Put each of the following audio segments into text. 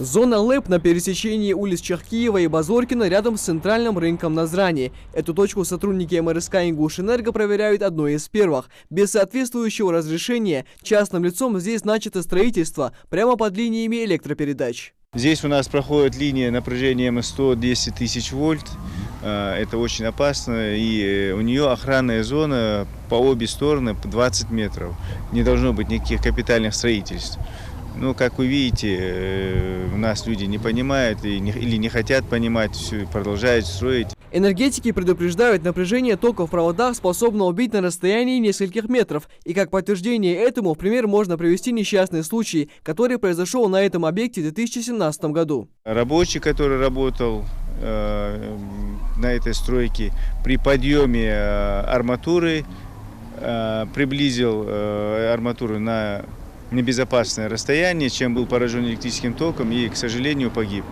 Зона ЛЭП на пересечении улиц Чахкиева и Базоркина рядом с центральным рынком Назрани. Эту точку сотрудники МРСК «Ингушэнерго» проверяют одной из первых. Без соответствующего разрешения частным лицом здесь начато строительство прямо под линиями электропередач. Здесь у нас проходит линия напряжением 100-200 тысяч вольт. Это очень опасно, и у нее охранная зона по обе стороны 20 метров. Не должно быть никаких капитальных строительств. Но, как вы видите, у нас люди не понимают или не хотят понимать, все продолжают строить. Энергетики предупреждают, напряжение тока в проводах способно убить на расстоянии нескольких метров. И как подтверждение этому, в пример можно привести несчастный случай, который произошел на этом объекте в 2017 году. Рабочий, который работал на этой стройке, при подъеме арматуры приблизил арматуру на небезопасное расстояние, чем был поражен электрическим током и, к сожалению, погиб.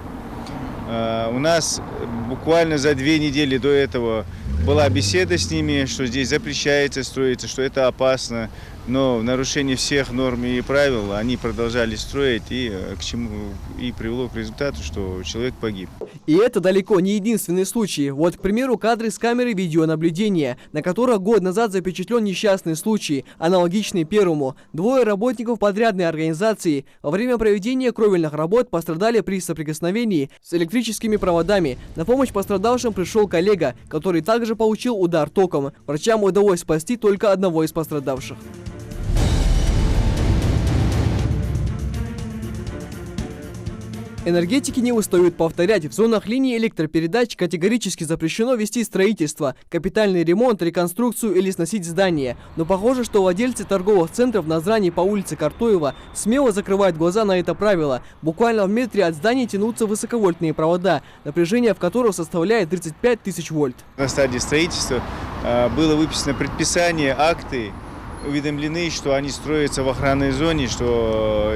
У нас буквально за 2 недели до этого была беседа с ними, что здесь запрещается строиться, что это опасно, но в нарушении всех норм и правил они продолжали строить, и привело к результату, что человек погиб. И это далеко не единственный случай. Вот, к примеру, кадры с камеры видеонаблюдения, на которых год назад запечатлен несчастный случай, аналогичный первому. 2 работников подрядной организации во время проведения кровельных работ пострадали при соприкосновении с электрическими проводами. На помощь пострадавшим пришел коллега, который также получил удар током. Врачам удалось спасти только одного из пострадавших. Энергетики не устают повторять, в зонах линии электропередач категорически запрещено вести строительство, капитальный ремонт, реконструкцию или сносить здания. Но похоже, что владельцы торговых центров Назрани по улице Картоева смело закрывают глаза на это правило. Буквально в метре от зданий тянутся высоковольтные провода, напряжение в которых составляет 35 тысяч вольт. На стадии строительства было выписано предписание, акты, уведомлены, что они строятся в охранной зоне, что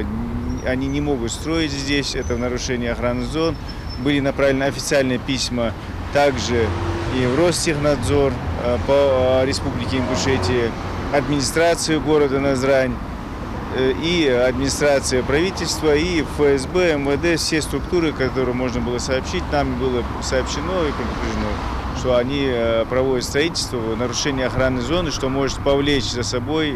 они не могут строить здесь, это в нарушении охранных зон. Были направлены официальные письма также и в Ростехнадзор по Республике Ингушетия, администрацию города Назрань, и администрация правительства, и ФСБ, МВД, все структуры, которые можно было сообщить, нам было сообщено и предупреждено, что они проводят строительство в нарушении охранной зоны, что может повлечь за собой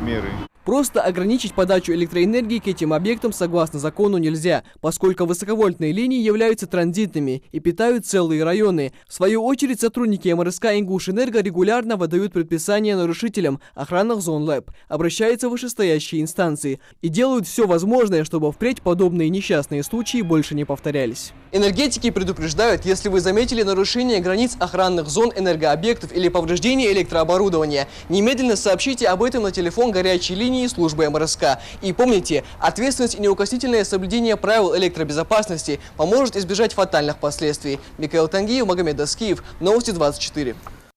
меры. Просто ограничить подачу электроэнергии к этим объектам согласно закону нельзя, поскольку высоковольтные линии являются транзитными и питают целые районы. В свою очередь, сотрудники МРСК «Ингушэнерго» регулярно выдают предписания нарушителям охранных зон ЛЭП, обращаются в вышестоящие инстанции и делают все возможное, чтобы впредь подобные несчастные случаи больше не повторялись. Энергетики предупреждают, если вы заметили нарушение границ охранных зон энергообъектов или повреждение электрооборудования, немедленно сообщите об этом на телефон горячей линии службы МРСК. И помните, ответственность и неукоснительное соблюдение правил электробезопасности поможет избежать фатальных последствий. Михаил Тангиев, Магомед Аскиев, Новости 24.